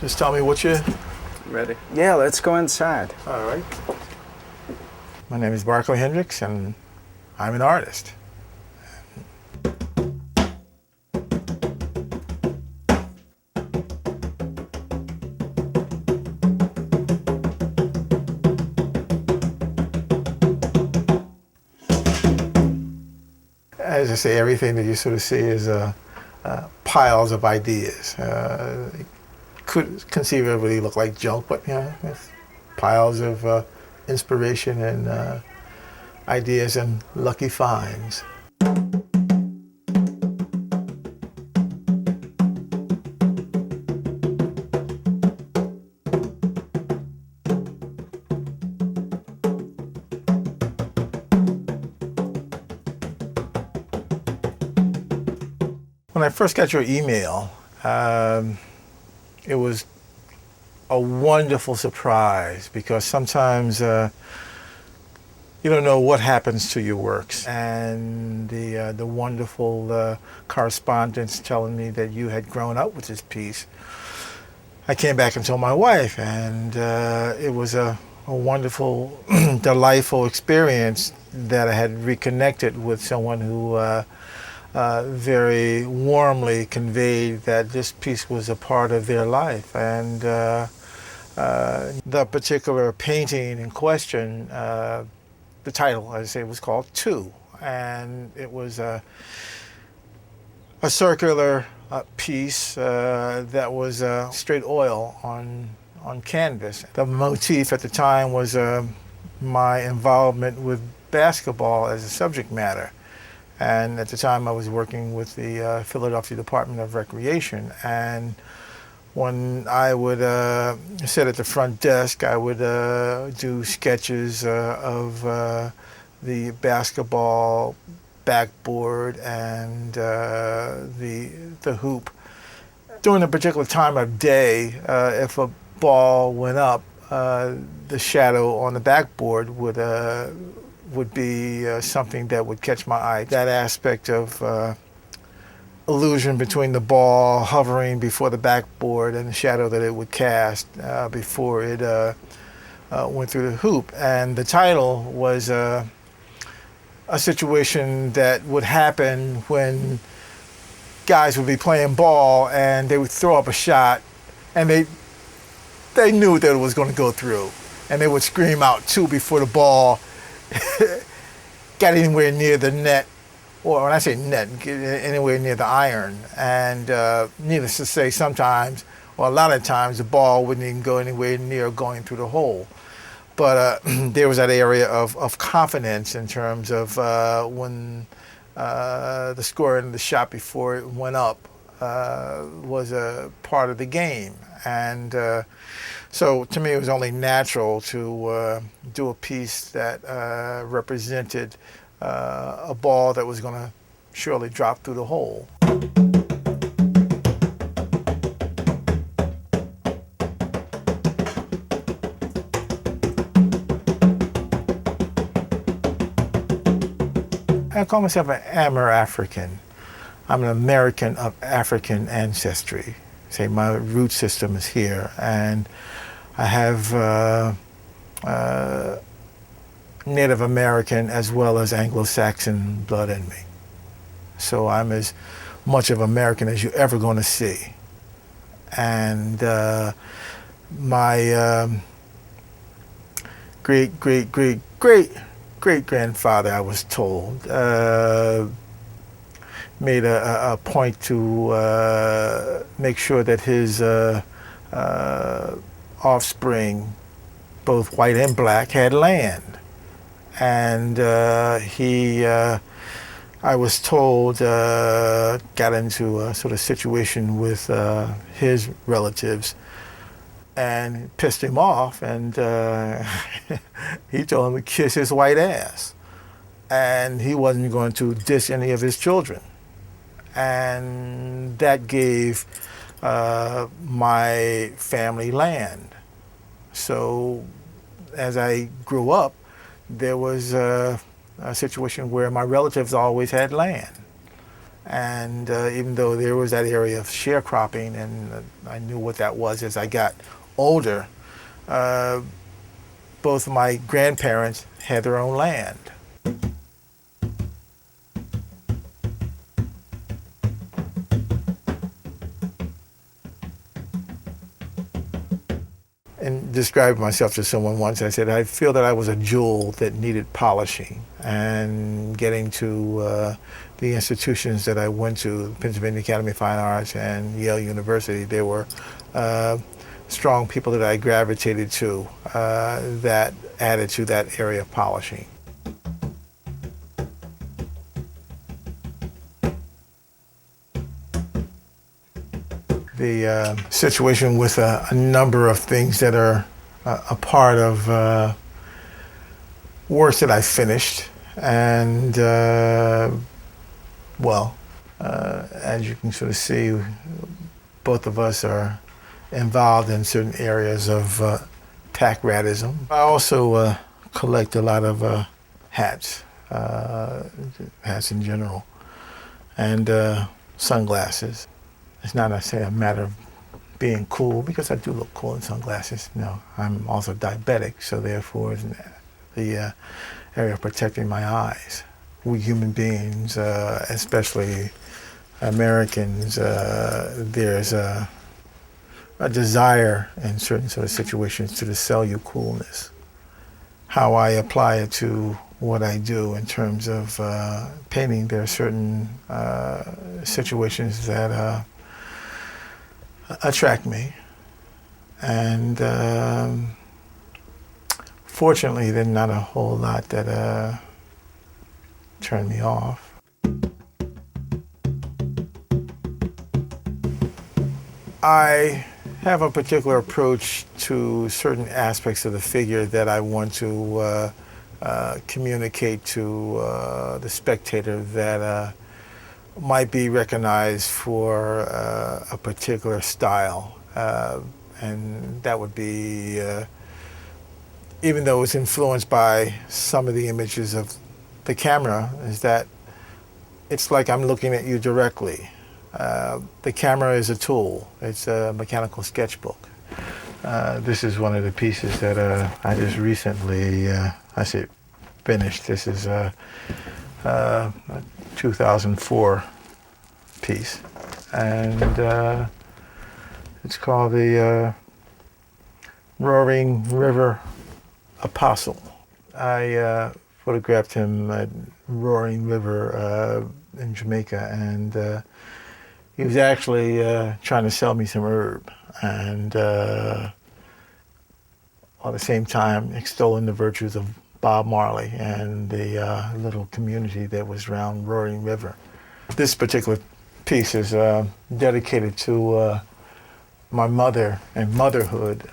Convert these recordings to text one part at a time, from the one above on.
Just tell me what you're Ready? Yeah, let's go inside. All right. My name is Barkley Hendricks, and I'm an artist. As I say, everything that you sort of see is piles of ideas. It could conceivably look like junk, but it's piles of inspiration and ideas and lucky finds. When I first got your email, it was a wonderful surprise because sometimes you don't know what happens to your works. And the wonderful correspondence telling me that you had grown up with this piece, I came back and told my wife, and it was a wonderful, delightful experience that I had reconnected with someone who very warmly conveyed that this piece was a part of their life. And the particular painting in question, the title, as I say, was called Two. And it was a circular piece that was straight oil on canvas. The motif at the time was my involvement with basketball as a subject matter. And at the time I was working with the Philadelphia Department of Recreation. And when I would sit at the front desk, I would do sketches of the basketball backboard and the hoop. During a particular time of day, if a ball went up, the shadow on the backboard would be something that would catch my eye. That aspect of illusion between the ball hovering before the backboard and the shadow that it would cast before it went through the hoop. And the title was a situation that would happen when guys would be playing ball and they would throw up a shot and they knew that it was going to go through, and they would scream out two before the ball got anywhere near the net, or when I say net, get anywhere near the iron. And needless to say, sometimes, or a lot of times, the ball wouldn't even go anywhere near going through the hole. But there was that area of confidence in terms of when the score and the shot before it went up was a part of the game. And so to me, it was only natural to do a piece that represented a ball that was going to surely drop through the hole. I call myself an Afro-American. I'm an American of African ancestry. Say my root system is here, and I have Native American as well as Anglo-Saxon blood in me. So I'm as much of American as you're ever going to see. And my great-great-great-great-great-grandfather, I was told, made a point to make sure that his offspring, both white and black, had land. And I was told, got into a sort of situation with his relatives and pissed him off, and he told him to kiss his white ass. And he wasn't going to diss any of his children. And that gave my family land. So as I grew up, there was a situation where my relatives always had land. And even though there was that area of sharecropping, and I knew what that was as I got older, both my grandparents had their own land. And described myself to someone once, I said, I feel that I was a jewel that needed polishing. And getting to the institutions that I went to, Pennsylvania Academy of Fine Arts and Yale University, there were strong people that I gravitated to that added to that area of polishing. The situation with a number of things that are a part of works that I finished, and as you can sort of see, both of us are involved in certain areas of tack radism. I also collect a lot of hats, hats in general, and sunglasses. It's not, I say, a matter of being cool, because I do look cool in sunglasses. No, I'm also diabetic, so therefore it's the area of protecting my eyes. We human beings, especially Americans, there's a desire in certain sort of situations to sell you coolness. How I apply it to what I do in terms of painting, there are certain situations that attract me, and fortunately there's not a whole lot that turn me off. I have a particular approach to certain aspects of the figure that I want to communicate to the spectator that might be recognized for a particular style, and that would be, even though it's influenced by some of the images of the camera, is that it's like I'm looking at you directly. The camera is a tool. It's a mechanical sketchbook. This is one of the pieces that I just recently, finished. This is a 2004 piece, and it's called the Roaring River Apostle. I photographed him at Roaring River in Jamaica, and he was actually trying to sell me some herb, and at the same time extolling the virtues of Bob Marley and the little community that was around Roaring River. This particular piece is dedicated to my mother and motherhood,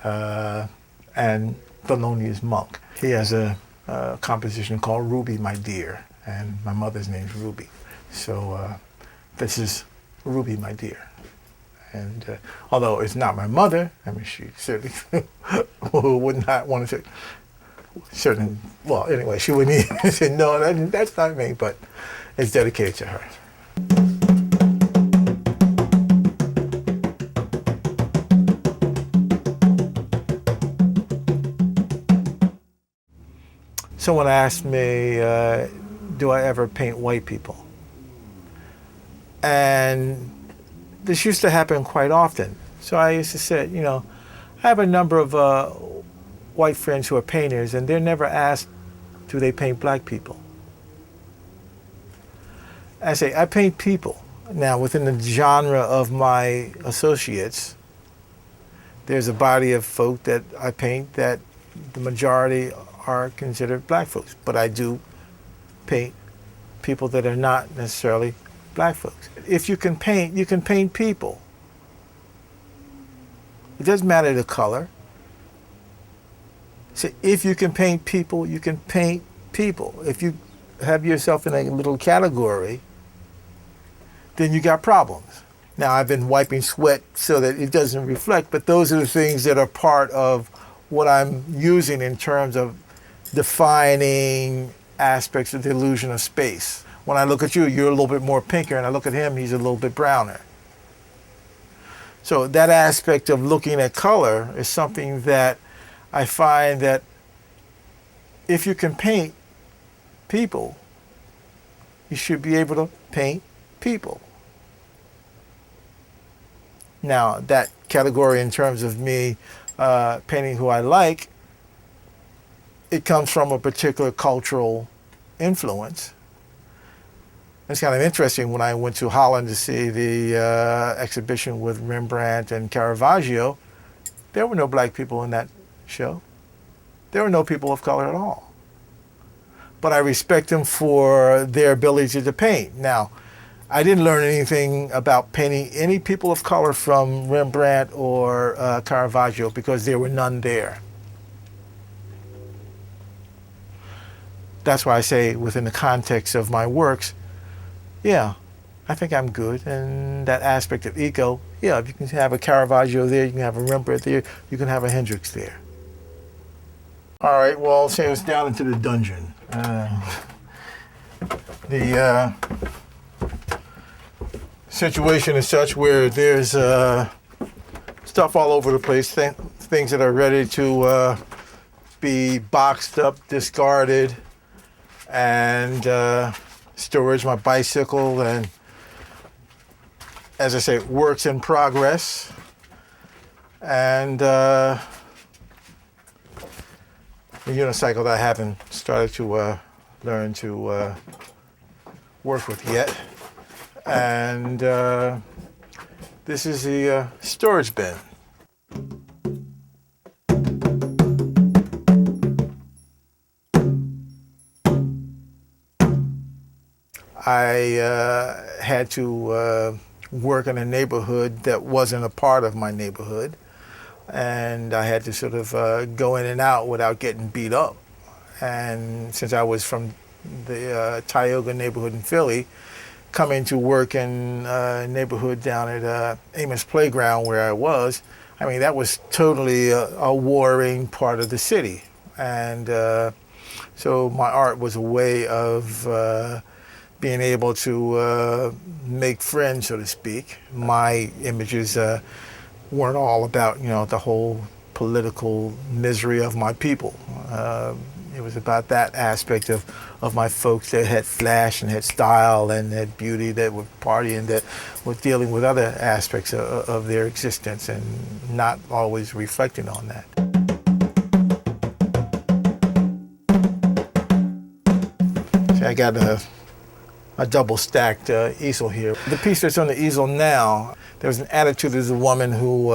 and Thelonious Monk. He has a composition called Ruby, My Dear, and my mother's name's Ruby. So this is Ruby, My Dear. And although it's not my mother, I mean, she certainly would not want to say, certain, well, anyway, she wouldn't even say, no, that's not me, but it's dedicated to her. Someone asked me, do I ever paint white people? And this used to happen quite often. So I used to say, you know, I have a number of white friends who are painters, and they're never asked, do they paint black people? I say, I paint people. Now, within the genre of my associates, there's a body of folk that I paint that the majority are considered black folks, but I do paint people that are not necessarily black folks. If you can paint people. It doesn't matter the color. So if you can paint people, you can paint people. If you have yourself in a little category, then you got problems. Now, I've been wiping sweat so that it doesn't reflect, but those are the things that are part of what I'm using in terms of defining aspects of the illusion of space. When I look at you, you're a little bit more pinker, and I look at him, he's a little bit browner. So that aspect of looking at color is something that I find that if you can paint people, you should be able to paint people. Now, that category in terms of me painting who I like, it comes from a particular cultural influence. It's kind of interesting when I went to Holland to see the exhibition with Rembrandt and Caravaggio, there were no black people in that show. There were no people of color at all. But I respect them for their ability to paint. Now, I didn't learn anything about painting any people of color from Rembrandt or Caravaggio because there were none there. That's why I say within the context of my works, yeah, I think I'm good. And that aspect of eco, yeah, if you can have a Caravaggio there, you can have a Rembrandt there, you can have a Hendricks there. All right, well, say it's down into the dungeon. The situation is such where there's stuff all over the place, things that are ready to be boxed up, discarded, and storage, my bicycle, and as I say, works in progress. And the unicycle that I haven't started to learn to work with yet. And this is the storage bin. I had to work in a neighborhood that wasn't a part of my neighborhood, and I had to sort of go in and out without getting beat up. And since I was from the Tioga neighborhood in Philly, coming to work in a neighborhood down at Amos Playground where I was, I mean, that was totally a warring part of the city. And so my art was a way of being able to make friends, so to speak. My images weren't all about, the whole political misery of my people. It was about that aspect of my folks that had flash and had style and had beauty, that were partying, that were dealing with other aspects of their existence and not always reflecting on that. See, I got a double-stacked easel here. The piece that's on the easel now, there was an attitude as a woman who,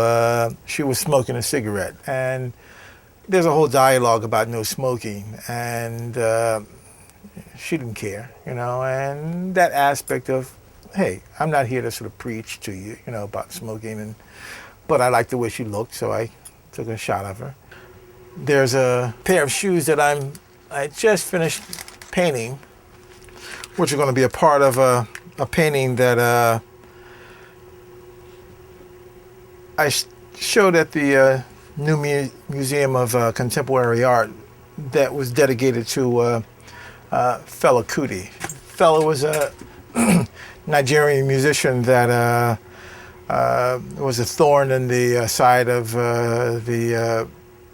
she was smoking a cigarette. And there's a whole dialogue about no smoking, and she didn't care, and that aspect of, hey, I'm not here to sort of preach to you, about smoking, but I liked the way she looked, so I took a shot of her. There's a pair of shoes that I just finished painting, which are going to be a part of a painting that I showed at the new Museum of Contemporary Art that was dedicated to Fela Kuti. Fela was a Nigerian musician that was a thorn in the side of the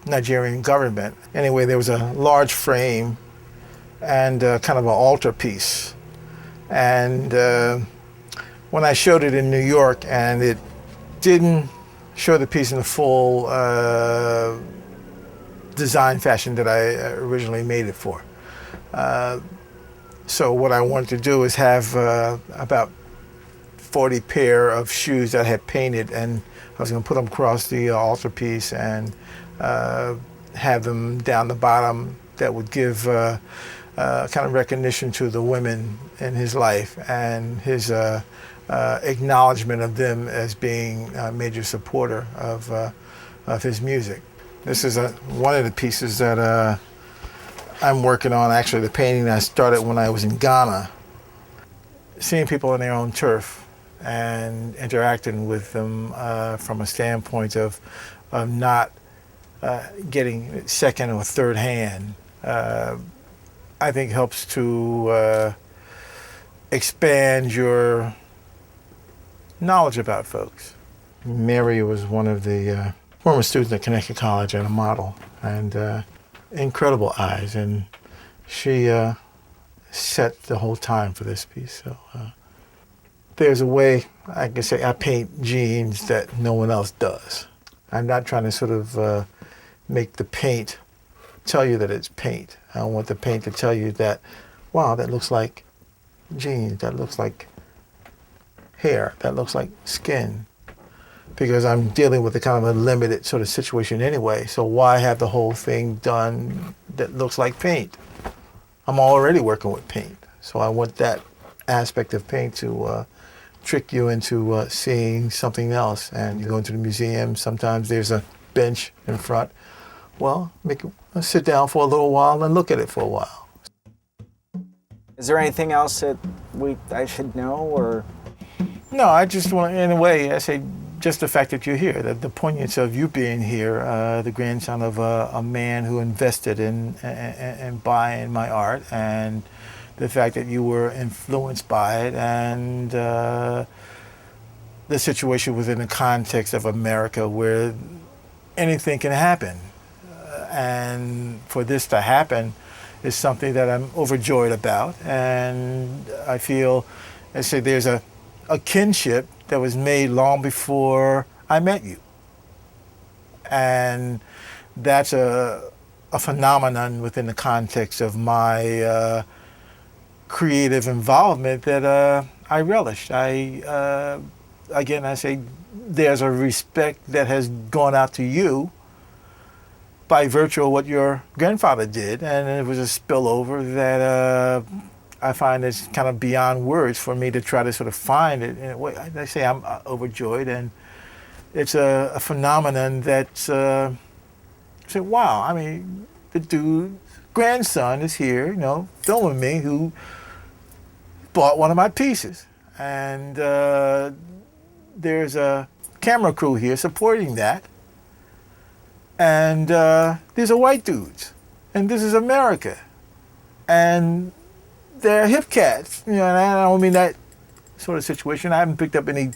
Nigerian government. Anyway, there was a large frame and kind of an altarpiece. And when I showed it in New York, and it didn't show the piece in the full design fashion that I originally made it for. So what I wanted to do is have about 40 pair of shoes that I had painted, and I was going to put them across the altarpiece and have them down the bottom that would give kind of recognition to the women in his life and his acknowledgement of them as being a major supporter of his music. This is one of the pieces that I'm working on, actually the painting that I started when I was in Ghana. Seeing people on their own turf and interacting with them from a standpoint of not getting second or third hand, I think helps to expand your knowledge about folks. Mary was one of the former students at Connecticut College and a model, and incredible eyes, and she set the whole time for this piece. So there's a way I can say I paint jeans that no one else does. I'm not trying to sort of make the paint tell you that it's paint. I want the paint to tell you that, wow, that looks like jeans, that looks like hair, that looks like skin. Because I'm dealing with a kind of a limited sort of situation anyway, so why have the whole thing done that looks like paint? I'm already working with paint, so I want that aspect of paint to trick you into seeing something else. And you go into the museum, sometimes there's a bench in front. Well, sit down for a little while and look at it for a while. Is there anything else that I should know, or? No, I just want, in a way, I say, just the fact that you're here, the poignance of you being here, the grandson of a man who invested in buying my art, and the fact that you were influenced by it, and the situation was in the context of America where anything can happen. And for this to happen is something that I'm overjoyed about, and I feel, I say, there's a kinship that was made long before I met you. And that's a phenomenon within the context of my creative involvement that I relished. Again, I say there's a respect that has gone out to you by virtue of what your grandfather did, and it was a spillover that I find it's kind of beyond words for me to try to sort of find it in a way. I say I'm overjoyed, and it's a phenomenon that's, say, wow, I mean, the dude's grandson is here, you know, filming me, who bought one of my pieces. And there's a camera crew here supporting that. And these are white dudes, and this is America. And they're hip cats, you know, and I don't mean that sort of situation. I haven't picked up any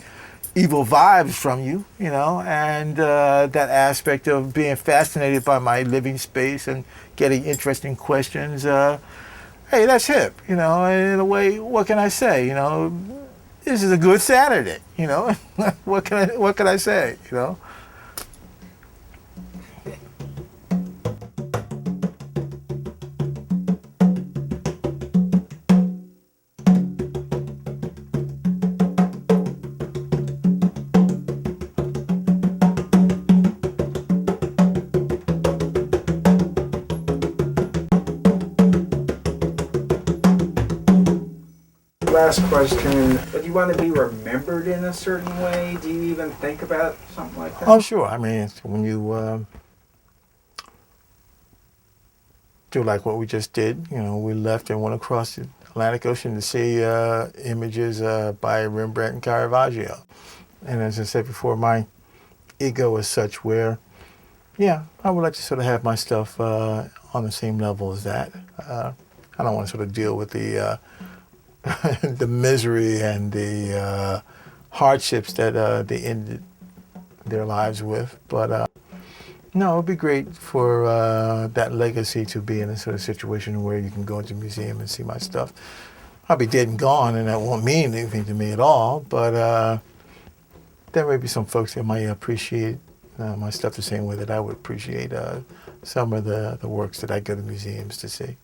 evil vibes from you, you know, and that aspect of being fascinated by my living space and getting interesting questions. Hey, that's hip, you know, and in a way, what can I say, you know? This is a good Saturday, you know? What can I say, you know? Last question, do you want to be remembered in a certain way? Do you even think about something like that? Oh, sure. I mean, when you do like what we just did, you know, we left and went across the Atlantic Ocean to see images by Rembrandt and Caravaggio. And as I said before, my ego is such where, yeah, I would like to sort of have my stuff on the same level as that. I don't want to sort of deal with the the misery and the hardships that they ended their lives with. But no, it would be great for that legacy to be in a sort of situation where you can go into a museum and see my stuff. I'll be dead and gone, and that won't mean anything to me at all. But there may be some folks that might appreciate my stuff the same way that I would appreciate some of the works that I go to museums to see.